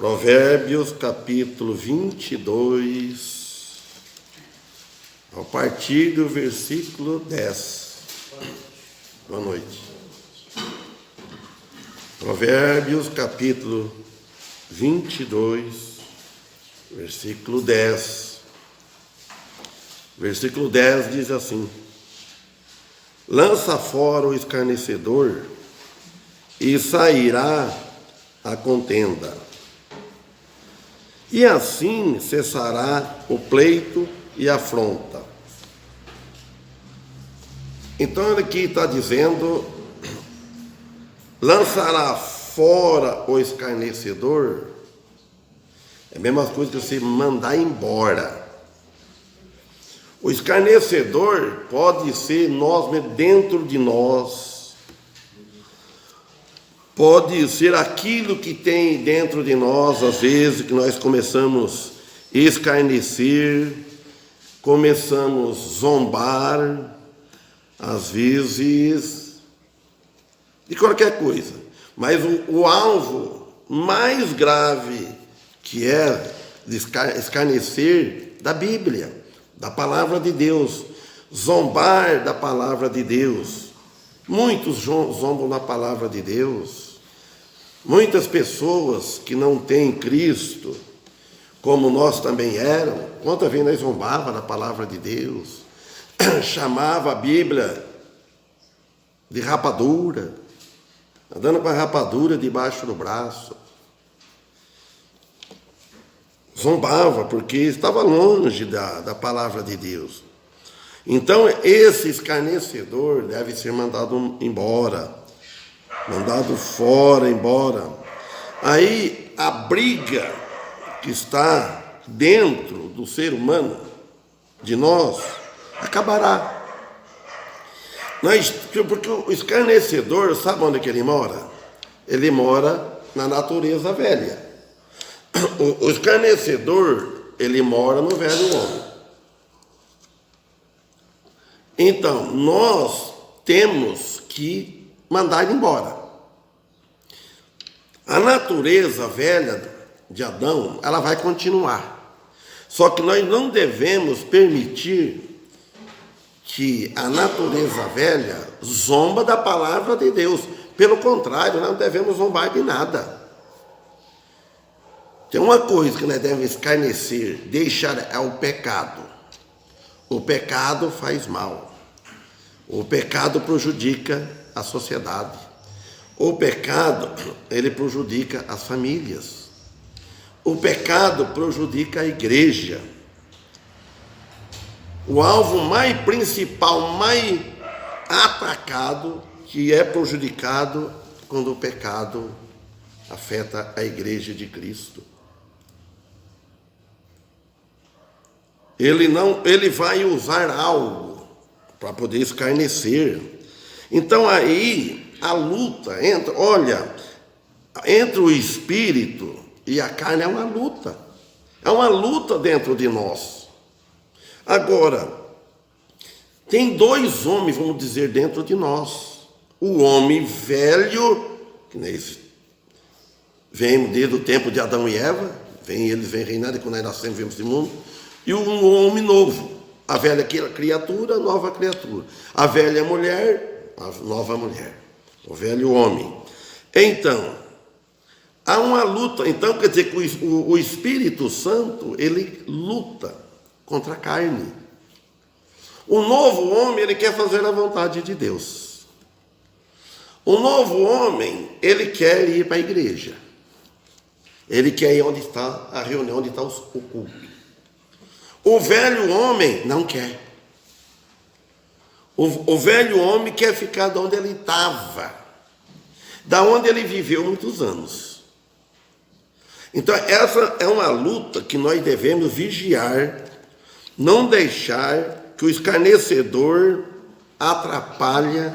Provérbios capítulo 22, a partir do versículo 10. Boa noite. Provérbios capítulo 22, versículo 10. Versículo 10 diz assim: lança fora o escarnecedor e sairá a contenda, e assim cessará o pleito e a afronta. Então ele aqui está dizendo: lançará fora o escarnecedor. É a mesma coisa que você mandar embora. O escarnecedor pode ser nós mesmos, dentro de nós. Pode ser aquilo que tem dentro de nós, às vezes, que nós começamos a escarnecer, começamos a zombar, às vezes, de qualquer coisa. Mas o alvo mais grave, que é escarnecer da Bíblia, da palavra de Deus, zombar da palavra de Deus. Muitos zombam da palavra de Deus. Muitas pessoas que não têm Cristo, como nós também éramos, quantas vezes nós zombava da palavra de Deus, chamava a Bíblia de rapadura, andando com a rapadura debaixo do braço. Zombava porque estava longe da palavra de Deus. Então, esse escarnecedor deve ser mandado embora, mandado fora, embora. Aí, a briga que está dentro do ser humano, de nós, acabará. Porque o escarnecedor, sabe onde que ele mora? Ele mora na natureza velha. O escarnecedor, ele mora no velho homem. Então, nós temos que mandar ele embora. A natureza velha de Adão, ela vai continuar. Só que nós não devemos permitir que a natureza velha zomba da palavra de Deus. Pelo contrário, nós não devemos zombar de nada. Tem uma coisa que nós devemos escarnecer, deixar, é o pecado. O pecado faz mal. O pecado prejudica a sociedade. O pecado, ele prejudica as famílias. O pecado prejudica a igreja. O alvo mais principal, mais atacado, que é prejudicado quando o pecado afeta a igreja de Cristo. Ele vai usar algo para poder escarnecer. Então aí a luta entre o espírito e a carne é uma luta. É uma luta dentro de nós. Agora, tem dois homens, vamos dizer, dentro de nós. O homem velho, que vem desde o tempo de Adão e Eva, eles vêm reinando, e quando nós nascemos, vemos esse mundo. E um homem novo, a velha criatura, a nova criatura. A velha mulher, a nova mulher. O velho homem. Então, há uma luta. Então, quer dizer que o Espírito Santo, ele luta contra a carne. O novo homem, ele quer fazer a vontade de Deus. O novo homem, ele quer ir para a igreja. Ele quer ir onde está a reunião, onde está o culto. O velho homem não quer. O velho homem quer ficar de onde ele estava, da onde ele viveu muitos anos. Então, essa é uma luta que nós devemos vigiar, não deixar que o escarnecedor atrapalhe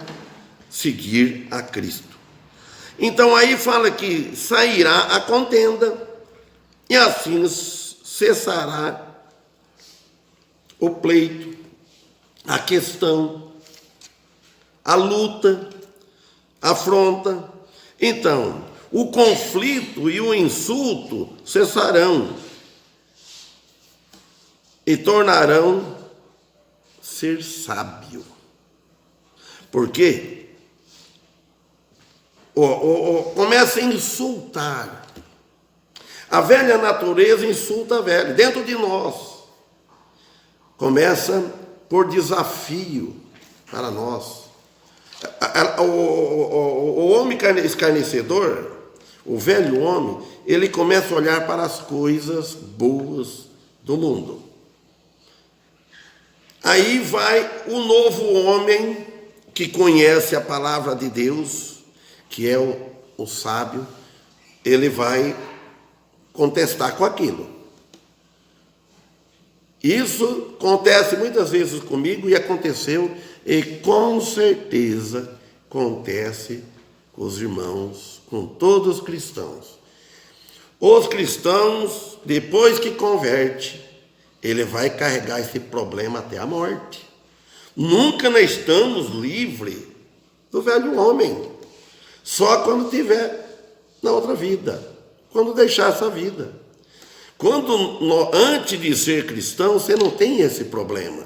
seguir a Cristo. Então, aí fala que sairá a contenda, e assim cessará o pleito, a questão, a luta, a afronta. Então, o conflito e o insulto cessarão e tornarão ser sábio. Por quê? Começa a insultar. A velha natureza insulta a velha, dentro de nós. Começa por desafio para nós. O homem escarnecedor, o velho homem, ele começa a olhar para as coisas boas do mundo. Aí vai o novo homem que conhece a palavra de Deus, que é o sábio, ele vai contestar com aquilo. Isso acontece muitas vezes comigo e aconteceu, e com certeza acontece com os irmãos, com todos os cristãos. Os cristãos, depois que converte, ele vai carregar esse problema até a morte. Nunca nós estamos livres do velho homem. Só quando tiver na outra vida, quando deixar essa vida. Antes de ser cristão, você não tem esse problema.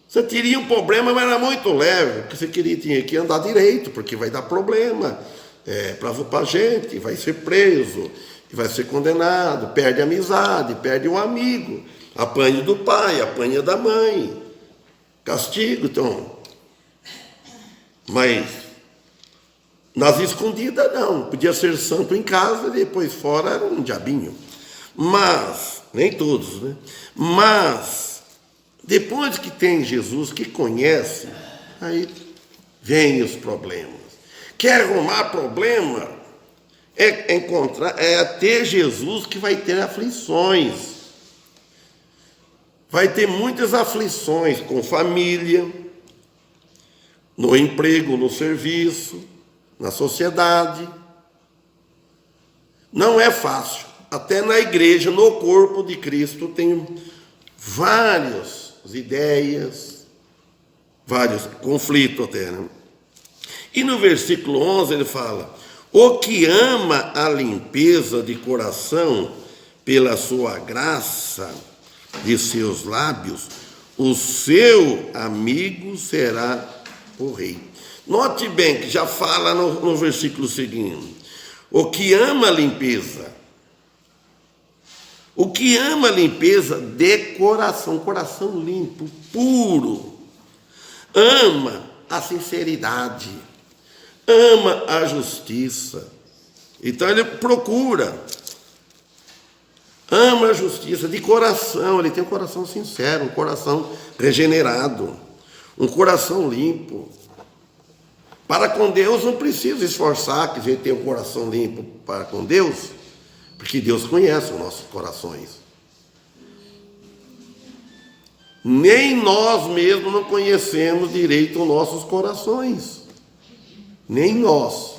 Você teria um problema, mas era muito leve, porque você tinha que andar direito, porque vai dar problema para a gente, vai ser preso, vai ser condenado, perde a amizade, perde um amigo, apanha do pai, apanha da mãe, castigo, então. Mas nas escondidas não, podia ser santo em casa e depois fora era um diabinho. Mas, nem todos, né? Mas, depois que tem Jesus, que conhece, aí vem os problemas. Quer arrumar problema? É ter Jesus que vai ter aflições. Vai ter muitas aflições com família, no emprego, no serviço, na sociedade. Não é fácil. Até na igreja, no corpo de Cristo, tem várias ideias, vários conflitos até, né? E no versículo 11 ele fala: o que ama a limpeza de coração pela sua graça de seus lábios, o seu amigo será o rei. Note bem que já fala no versículo seguinte: o que ama a limpeza. O que ama a limpeza de coração, coração limpo, puro, ama a sinceridade, ama a justiça. Então ele procura, ama a justiça de coração, ele tem um coração sincero, um coração regenerado, um coração limpo. Para com Deus não precisa esforçar, que a gente tem um coração limpo para com Deus, porque Deus conhece os nossos corações. Nem nós mesmos não conhecemos direito os nossos corações. Nem nós.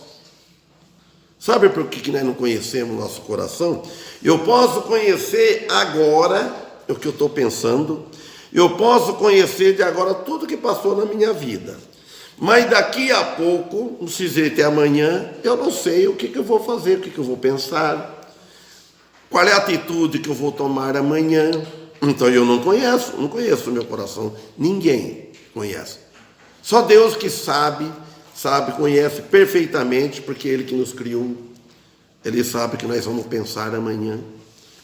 Sabe por que nós não conhecemos o nosso coração? Eu posso conhecer agora o que eu estou pensando, eu posso conhecer de agora tudo que passou na minha vida. Mas daqui a pouco, não precisei até amanhã, eu não sei o que eu vou fazer, o que eu vou pensar. Qual é a atitude que eu vou tomar amanhã? Então eu não conheço o meu coração. Ninguém conhece. Só Deus que sabe, conhece perfeitamente, porque Ele que nos criou. Ele sabe que nós vamos pensar amanhã,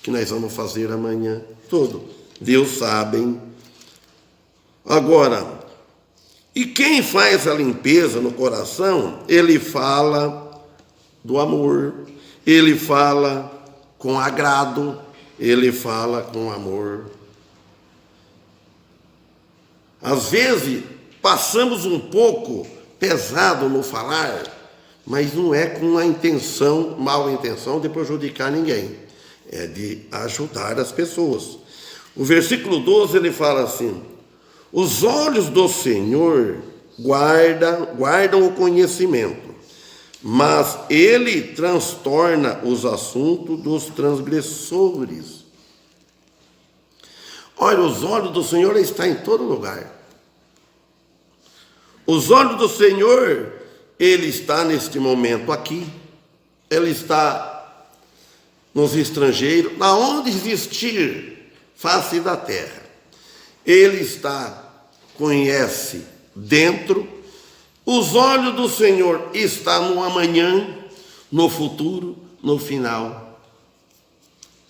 que nós vamos fazer amanhã. Tudo. Deus sabe. Agora, e quem faz a limpeza no coração, ele fala do amor, ele fala com agrado, ele fala com amor. Às vezes, passamos um pouco pesado no falar, mas não é com a intenção, mal intenção, de prejudicar ninguém. É de ajudar as pessoas. O versículo 12, ele fala assim: os olhos do Senhor guardam o conhecimento, mas ele transtorna os assuntos dos transgressores. Olha, os olhos do Senhor estão em todo lugar. Os olhos do Senhor, ele está neste momento aqui, ele está nos estrangeiros, aonde existir face da terra. Ele conhece dentro. Os olhos do Senhor estão no amanhã, no futuro, no final.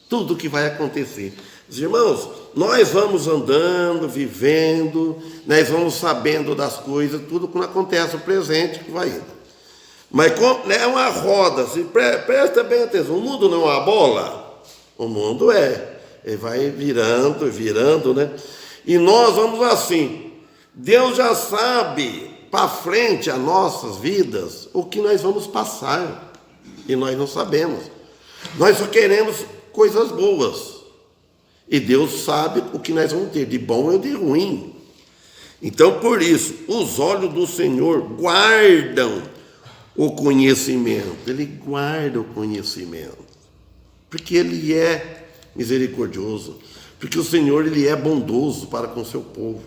Tudo que vai acontecer. Os irmãos, nós vamos andando, vivendo, nós vamos sabendo das coisas, tudo quando acontece o presente que vai indo. Mas é uma roda, presta bem atenção, o mundo não é uma bola, o mundo ele vai virando, né? E nós vamos assim, Deus já sabe para frente as nossas vidas o que nós vamos passar, e nós não sabemos, nós só queremos coisas boas, e Deus sabe o que nós vamos ter, de bom ou de ruim. Então, por isso, os olhos do Senhor guardam o conhecimento, Ele guarda o conhecimento, porque Ele é misericordioso, porque o Senhor, Ele é bondoso para com o seu povo.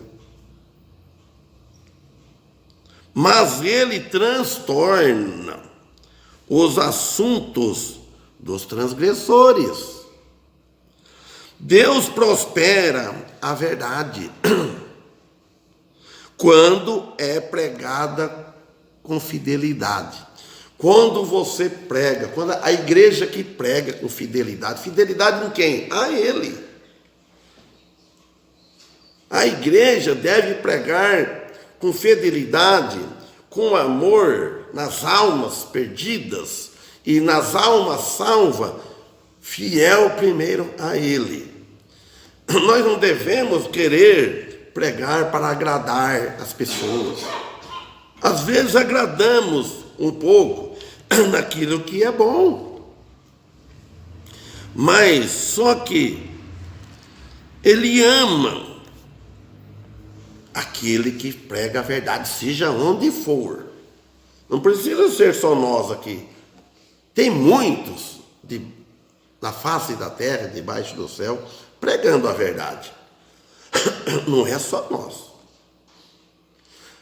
Mas Ele transtorna os assuntos dos transgressores. Deus prospera a verdade quando é pregada com fidelidade. Quando você prega, quando a igreja que prega com fidelidade, fidelidade em quem? A Ele. A igreja deve pregar com fidelidade, com amor nas almas perdidas e nas almas salvas, fiel primeiro a Ele. Nós não devemos querer pregar para agradar as pessoas. Às vezes agradamos um pouco naquilo que é bom, mas só que Ele ama aquele que prega a verdade, seja onde for. Não precisa ser só nós aqui. Tem muitos na face da terra, debaixo do céu, pregando a verdade. Não é só nós.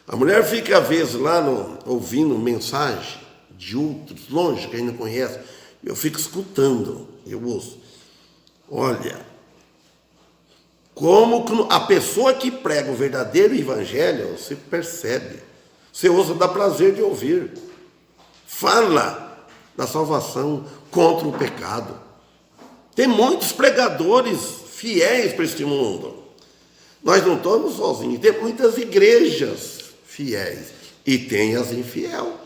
A mulher fica às vezes lá ouvindo mensagem de outros, longe, que a gente não conhece. Eu fico escutando, eu ouço. Olha, como a pessoa que prega o verdadeiro evangelho, você percebe. Você ouça, dá prazer de ouvir. Fala da salvação contra o pecado. Tem muitos pregadores fiéis para este mundo. Nós não estamos sozinhos. Tem muitas igrejas fiéis e tem as infiel.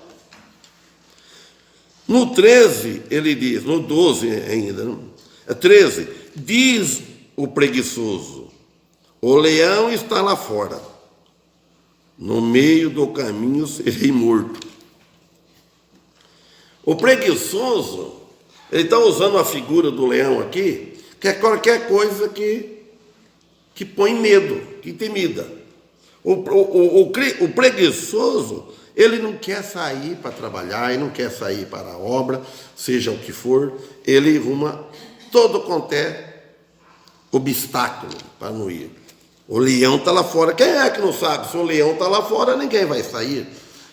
No 13, ele diz, no 12 ainda, 13, diz o preguiçoso: o leão está lá fora, no meio do caminho serei morto. O preguiçoso, ele está usando a figura do leão aqui, que é qualquer coisa que põe medo, que intimida. O preguiçoso, ele não quer sair para trabalhar, ele não quer sair para a obra, seja o que for, ele arruma todo quanto é obstáculo para não ir. O leão está lá fora. Quem é que não sabe? Se o leão está lá fora, ninguém vai sair.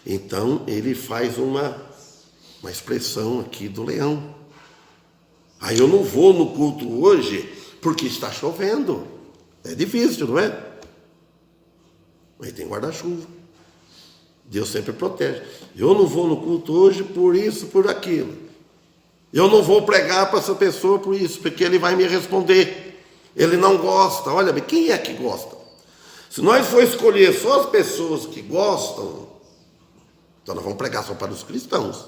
Então, ele faz uma expressão aqui do leão. Aí eu não vou no culto hoje porque está chovendo. É difícil, não é? Mas tem guarda-chuva. Deus sempre protege. Eu não vou no culto hoje por isso, por aquilo. Eu não vou pregar para essa pessoa por isso, porque ele vai me responder. Ele não gosta. Olha bem, quem é que gosta? Se nós for escolher só as pessoas que gostam, então nós vamos pregar só para os cristãos.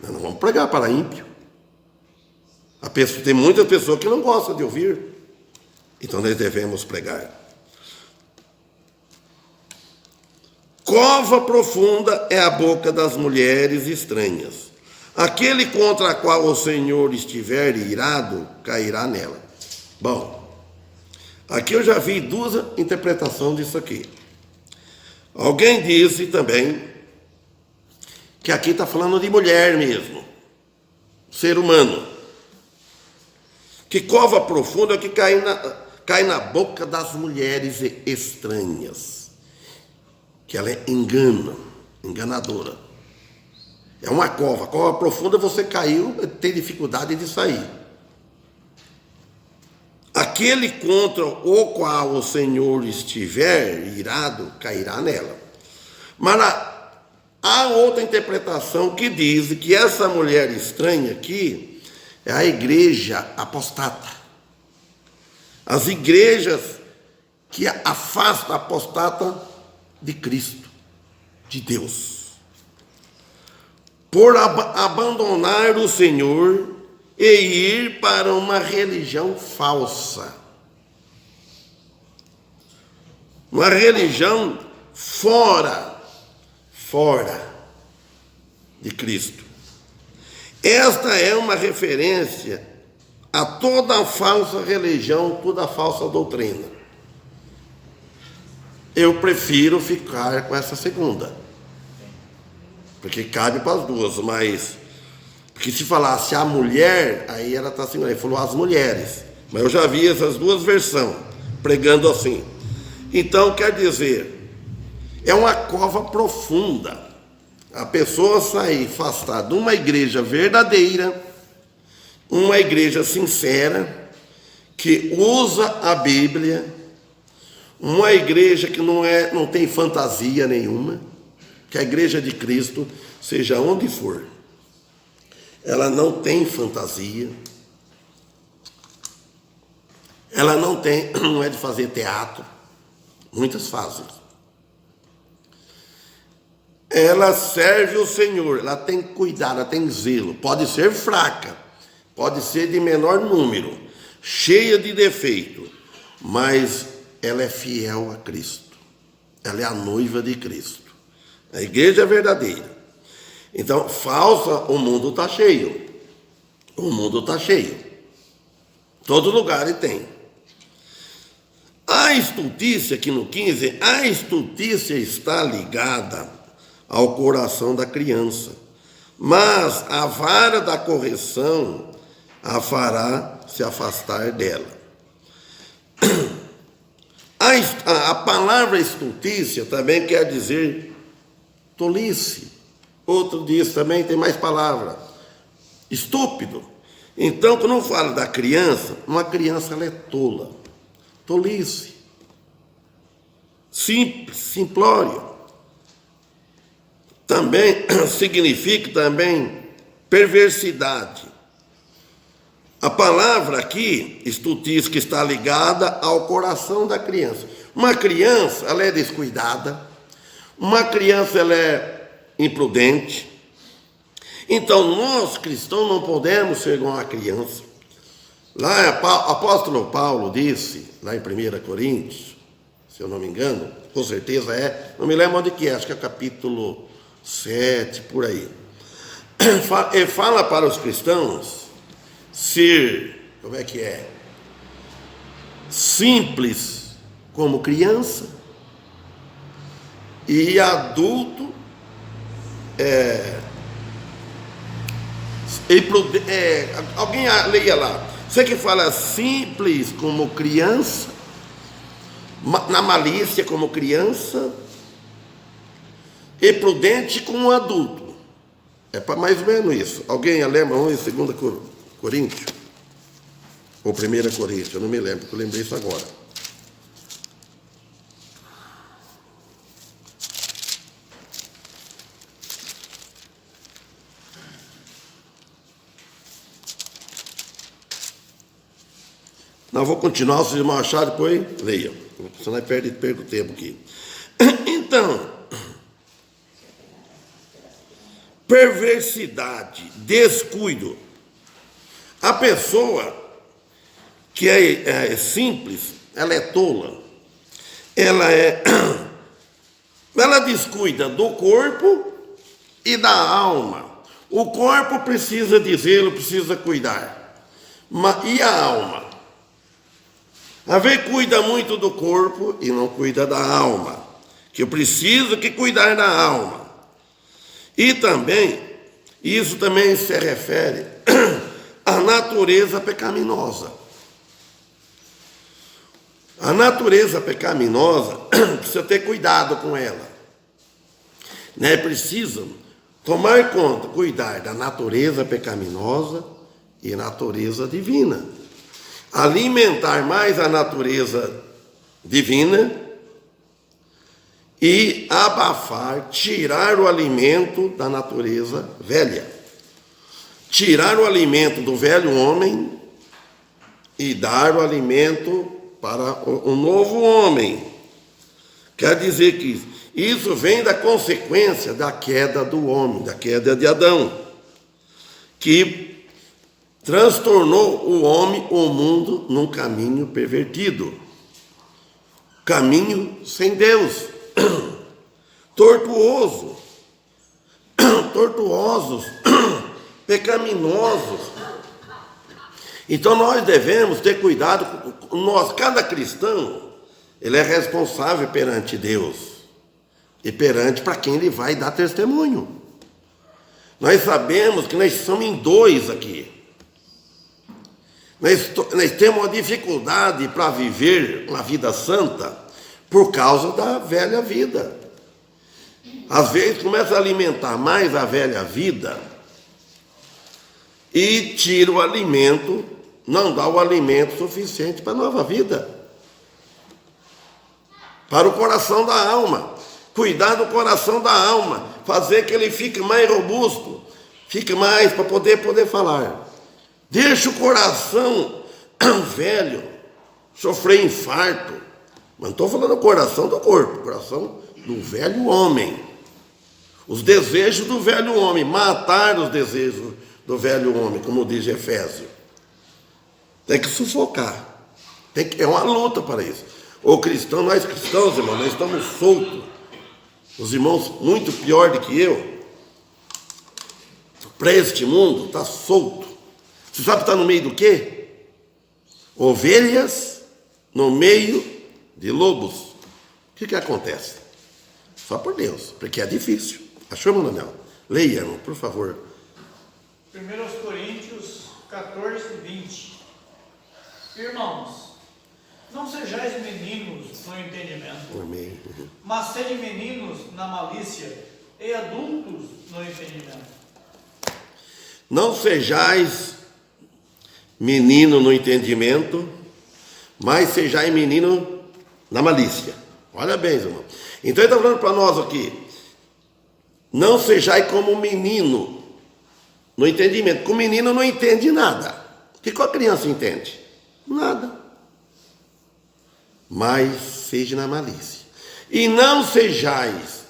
Nós não vamos pregar para ímpio. Tem muitas pessoas que não gostam de ouvir. Então nós devemos pregar. Cova profunda é a boca das mulheres estranhas. Aquele contra a qual o Senhor estiver irado, cairá nela. Bom, aqui eu já vi duas interpretações disso aqui. Alguém disse também que aqui está falando de mulher mesmo, ser humano. Que cova profunda é que cai na boca das mulheres estranhas. Que ela é enganadora. É uma cova. Cova profunda, você caiu, tem dificuldade de sair. Aquele contra o qual o Senhor estiver irado, cairá nela. Mas há outra interpretação que diz que essa mulher estranha aqui é a igreja apostata. As igrejas que afastam a apostata de Cristo, de Deus. Por abandonar o Senhor e ir para uma religião falsa. Uma religião fora de Cristo. Esta é uma referência a toda a falsa religião, toda a falsa doutrina. Eu prefiro ficar com essa segunda, porque cabe para as duas, mas porque se falasse a mulher, aí ela está assim, ele falou as mulheres, mas eu já vi essas duas versões pregando assim. Então quer dizer, é uma cova profunda. A pessoa sair afastada de uma igreja verdadeira, uma igreja sincera, que usa a Bíblia, uma igreja que não tem fantasia nenhuma, que a igreja de Cristo, seja onde for, ela não tem fantasia, ela não é de fazer teatro, muitas fazem. Ela serve o Senhor, ela tem cuidado, ela tem zelo, pode ser fraca, pode ser de menor número, cheia de defeito, mas ela é fiel a Cristo, ela é a noiva de Cristo, a igreja é verdadeira. Então, falsa, o mundo está cheio, todo lugar tem. A estultícia, aqui no 15, a estultícia está ligada ao coração da criança, mas a vara da correção a fará se afastar dela. A palavra estultícia também quer dizer tolice. Outro diz também, tem mais palavra, estúpido. Então, quando fala da criança, uma criança ela é tola, tolice, simples, simplório. Também significa também perversidade. A palavra aqui, estultícia, que está ligada ao coração da criança. Uma criança, ela é descuidada. Uma criança, ela é imprudente. Então, nós cristãos não podemos ser igual a criança. Lá, o apóstolo Paulo disse, lá em 1 Coríntios, se eu não me engano, com certeza não me lembro onde que é, acho que é capítulo 7, por aí. Ele fala para os cristãos ser, como é que é? Simples como criança e adulto alguém leia lá. Você que fala simples como criança, na malícia como criança, e prudente como adulto. É para mais ou menos isso. Alguém lembra em 2 Coríntios? Ou 1 Coríntios, eu não me lembro, porque eu lembrei isso agora. Não, vou continuar, se não achar, depois leiam. Senão perco tempo aqui. Então, perversidade, descuido. A pessoa que é simples, ela é tola. Ela descuida do corpo e da alma. O corpo precisa de zelo, precisa cuidar. E a alma? A vez cuida muito do corpo e não cuida da alma, que eu preciso que cuidar da alma. E também, isso também se refere à natureza pecaminosa. A natureza pecaminosa, precisa ter cuidado com ela. Precisa tomar conta, cuidar da natureza pecaminosa e natureza divina. Alimentar mais a natureza divina e abafar, tirar o alimento da natureza velha. Tirar o alimento do velho homem e dar o alimento para o novo homem. Quer dizer que isso vem da consequência da queda do homem, da queda de Adão, que transtornou o homem, o mundo, num caminho pervertido. Caminho sem Deus, tortuosos, pecaminosos. Então nós devemos ter cuidado, cada cristão, ele é responsável perante Deus e perante para quem ele vai dar testemunho. Nós sabemos que nós somos em dois aqui. Nós temos uma dificuldade para viver uma vida santa por causa da velha vida. Às vezes começa a alimentar mais a velha vida e tira o alimento, não dá o alimento suficiente para a nova vida, para o coração da alma. Cuidar do coração da alma, fazer que ele fique mais robusto, fique mais para poder falar. Deixa o coração velho sofrer infarto. Mas não estou falando do coração do corpo, coração do velho homem. Os desejos do velho homem, matar os desejos do velho homem, como diz Efésios. Tem que sufocar. É uma luta para isso. O cristão, nós cristãos, irmão, nós estamos soltos. Os irmãos muito pior do que eu, para este mundo, está solto. Você sabe que está no meio do quê? Ovelhas no meio de lobos. O que acontece? Só por Deus, porque é difícil. Achou, meu Daniel? Leia, irmão, por favor. 1 Coríntios 14, 20. Irmãos, não sejais meninos no entendimento, Amém. mas sede meninos na malícia e adultos no entendimento. Não sejais menino no entendimento, mas sejais menino na malícia. Olha bem, irmão. Então ele está falando para nós aqui, não sejais como menino no entendimento, porque o menino não entende nada. O que a criança entende? Nada. Mas seja na malícia. E não sejais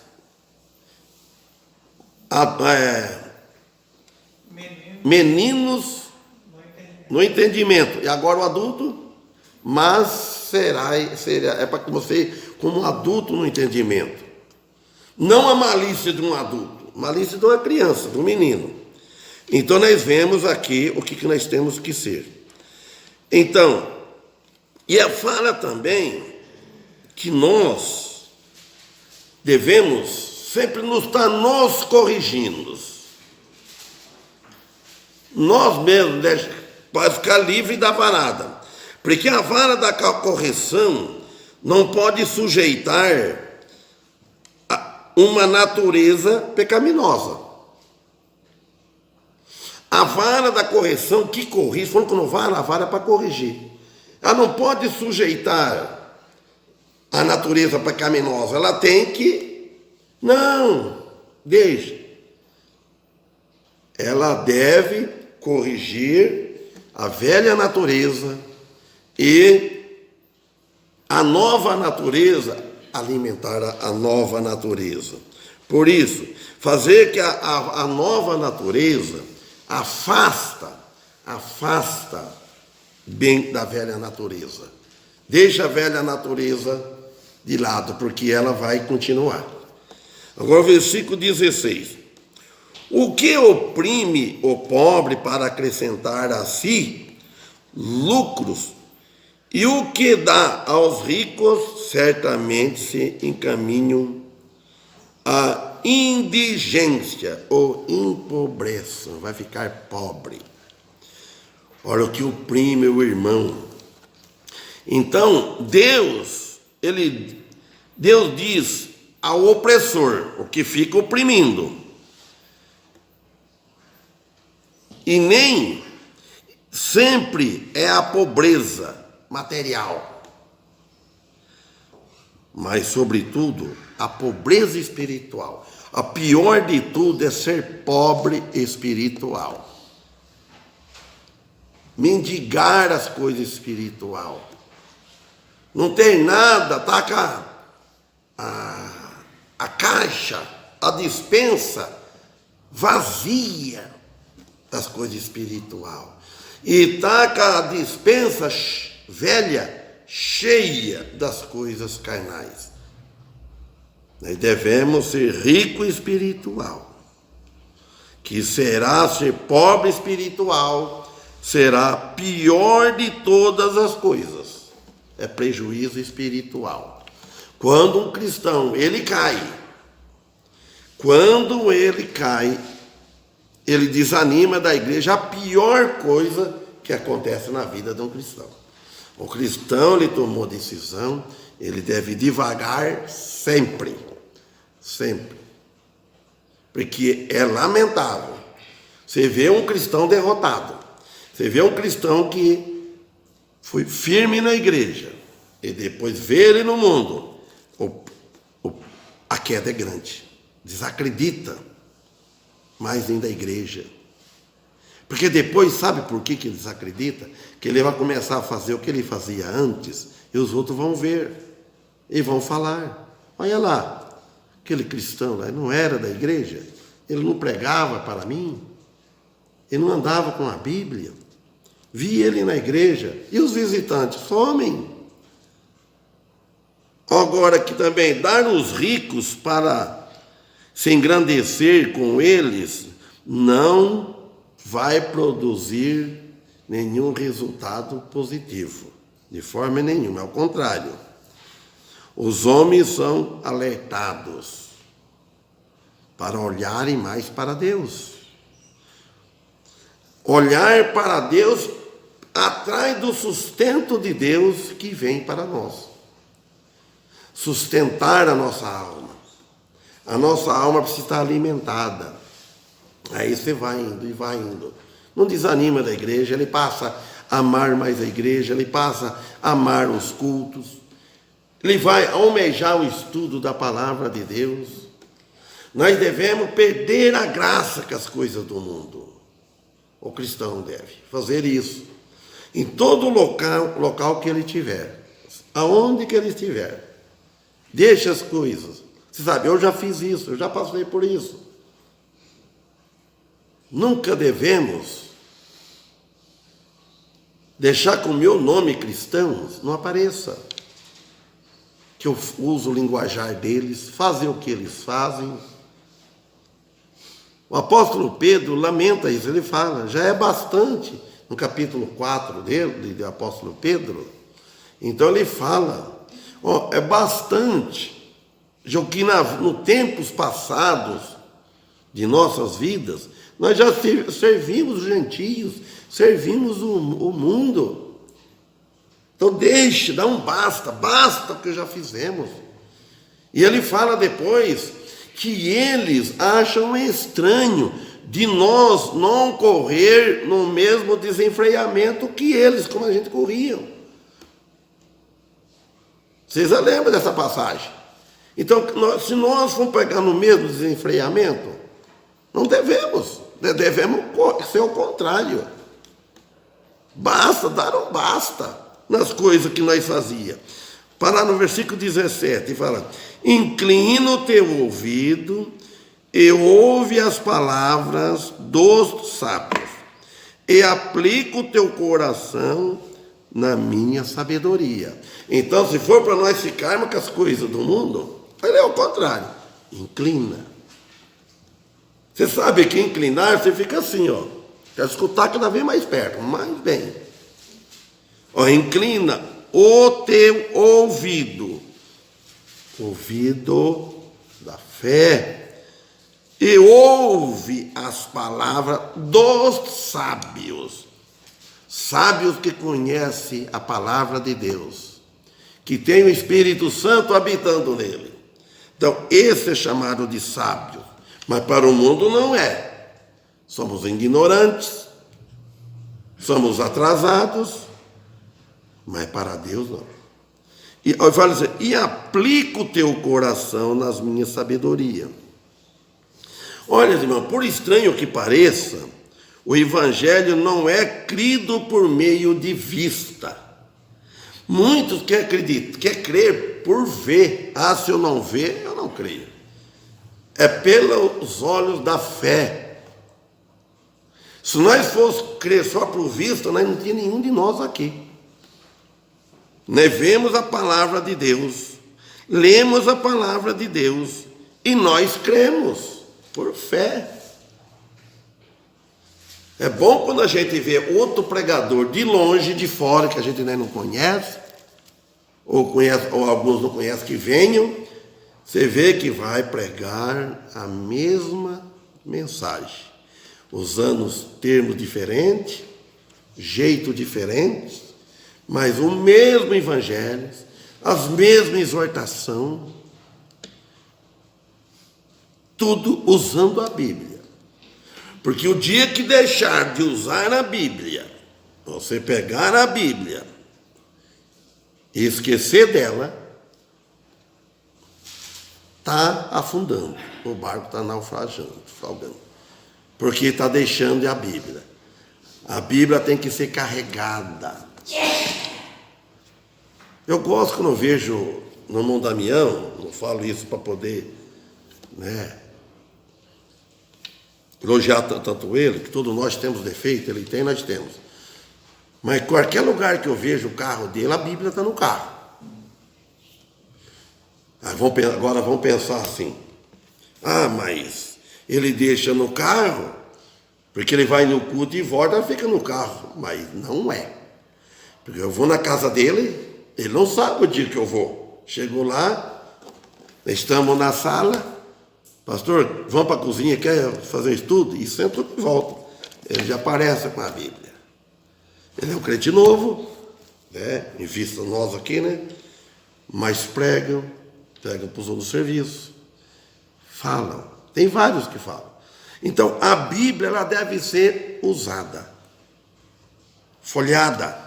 meninos no entendimento. E agora o adulto, mas é para que você, como adulto no entendimento. Não a malícia de um adulto, malícia de uma criança, de um menino. Então nós vemos aqui o que nós temos que ser. Então, e fala também que nós devemos sempre estar nos corrigindo. Nós mesmos, para ficar livre da varada. Porque a vara da correção não pode sujeitar uma natureza pecaminosa. A vara da correção que corrige, falando que não vara, a vara é para corrigir. Ela não pode sujeitar a natureza pecaminosa. Ela tem que... Não, deixa. Ela deve corrigir a velha natureza e a nova natureza, alimentar a nova natureza. Por isso, fazer que a nova natureza afasta bem da velha natureza. Deixa a velha natureza de lado, porque ela vai continuar. Agora o versículo 16. O que oprime o pobre para acrescentar a si lucros, e o que dá aos ricos certamente se encaminham à indigência ou empobrece, vai ficar pobre. Olha o que oprime o irmão. Então, Deus diz ao opressor, o que fica oprimindo, e nem sempre é a pobreza material, mas, sobretudo, a pobreza espiritual. A pior de tudo é ser pobre espiritual. Mendigar as coisas espirituais. Não tem nada, tá com a caixa, a despensa vazia das coisas espirituais. E tá com a despensa velha, cheia das coisas carnais. Nós devemos ser rico espiritual, que será ser pobre espiritual, será pior de todas as coisas. É prejuízo espiritual. Quando um cristão, ele cai, ele desanima da igreja, a pior coisa que acontece na vida de um cristão. O cristão, ele tomou decisão, ele deve devagar sempre, sempre. Porque é lamentável. Você vê um cristão derrotado, você vê um cristão que foi firme na igreja, e depois vê ele no mundo, a queda é grande, desacredita mais ainda a igreja. Porque depois, sabe por que ele desacredita? Que ele vai começar a fazer o que ele fazia antes, e os outros vão ver, e vão falar, olha lá, aquele cristão lá não era da igreja, ele não pregava para mim, ele não andava com a Bíblia, vi ele na igreja, e os visitantes somem. Agora que também dar os ricos para se engrandecer com eles, não vai produzir nenhum resultado positivo, de forma nenhuma, ao contrário. Os homens são alertados para olharem mais para Deus. Olhar para Deus atrás do sustento de Deus que vem para nós. Sustentar a nossa alma. A nossa alma precisa estar alimentada. Aí você vai indo e vai indo. Não desanima da igreja, ele passa a amar mais a igreja, ele passa a amar os cultos, ele vai almejar o estudo da palavra de Deus. Nós devemos perder a graça com as coisas do mundo. O cristão deve fazer isso em todo local que ele estiver, aonde que ele estiver. Deixa as coisas. Você sabe, eu já fiz isso, eu já passei por isso. Nunca devemos deixar que o meu nome cristãos não apareça, que eu uso o linguajar deles, fazer o que eles fazem. O apóstolo Pedro lamenta isso, ele fala, já é bastante, no capítulo 4 dele, do apóstolo Pedro. Então ele fala, é bastante, já que no tempos passados de nossas vidas, nós já servimos os gentios, servimos o mundo. Então dá um basta o que já fizemos. E ele fala depois que eles acham estranho de nós não correr no mesmo desenfreamento que eles, como a gente corria. Vocês já lembram dessa passagem? Então, se nós formos pegar no mesmo desenfreamento, não devemos ser o contrário. Dar um basta nas coisas que nós fazíamos. Para no versículo 17, fala, inclina o teu ouvido e ouve as palavras dos sábios, e aplica o teu coração na minha sabedoria. Então, se for para nós ficarmos com as coisas do mundo, ele é o contrário, inclina. Você sabe que inclinar, você fica assim, quer escutar cada vez mais perto, mais bem. Inclina o teu ouvido da fé, e ouve as palavras dos sábios. Sábios que conhecem a palavra de Deus, que tem o Espírito Santo habitando nele. Então, esse é chamado de sábio, mas para o mundo não é. Somos ignorantes, somos atrasados, mas para Deus não. E eu falo assim, e aplica o teu coração nas minhas sabedoria. Olha, irmão, por estranho que pareça, o evangelho não é crido por meio de vista. Muitos querem crer por ver. Ah, se eu não ver, eu não creio. É pelos olhos da fé. Se nós fosse crer só por vista, nós não tinha nenhum de nós aqui. Nós vemos a palavra de Deus, lemos a palavra de Deus e nós cremos por fé. É bom quando a gente vê outro pregador de longe, de fora, que a gente ainda não conhece, ou alguns não conhecem, que venham, você vê que vai pregar a mesma mensagem, usando termos diferentes, jeito diferente, mas o mesmo evangelho, as mesmas exortações, tudo usando a Bíblia. Porque o dia que deixar de usar a Bíblia, você pegar a Bíblia e esquecer dela, está afundando, o barco está naufragando, porque está deixando a Bíblia. A Bíblia tem que ser carregada. Eu gosto quando eu vejo no irmão Damião, não falo isso para poder, elogiar tanto ele, que todos nós temos defeito, ele tem, nós temos. Mas qualquer lugar que eu vejo o carro dele, a Bíblia está no carro. Agora vamos pensar assim, mas ele deixa no carro, porque ele vai no culto e volta, fica no carro. Mas não é. Porque eu vou na casa dele, ele não sabe o dia que eu vou. Chego lá, estamos na sala, pastor, vamos para a cozinha, quer fazer um estudo? E senta de volta. Ele já aparece com a Bíblia. Ele é um crente novo, em vista nós aqui, mas pregam para os outros serviços, falam. Tem vários que falam. Então, a Bíblia ela deve ser usada, folhada,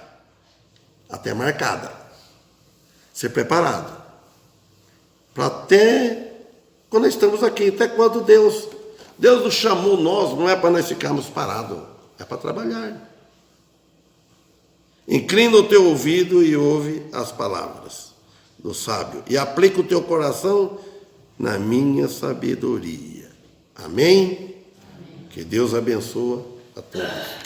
até marcada, ser preparada, para até quando estamos aqui, até quando Deus nos chamou, não é para nós ficarmos parados, é para trabalhar. Inclina o teu ouvido e ouve as palavras do sábio, e aplica o teu coração na minha sabedoria. Amém? Que Deus abençoe a todos.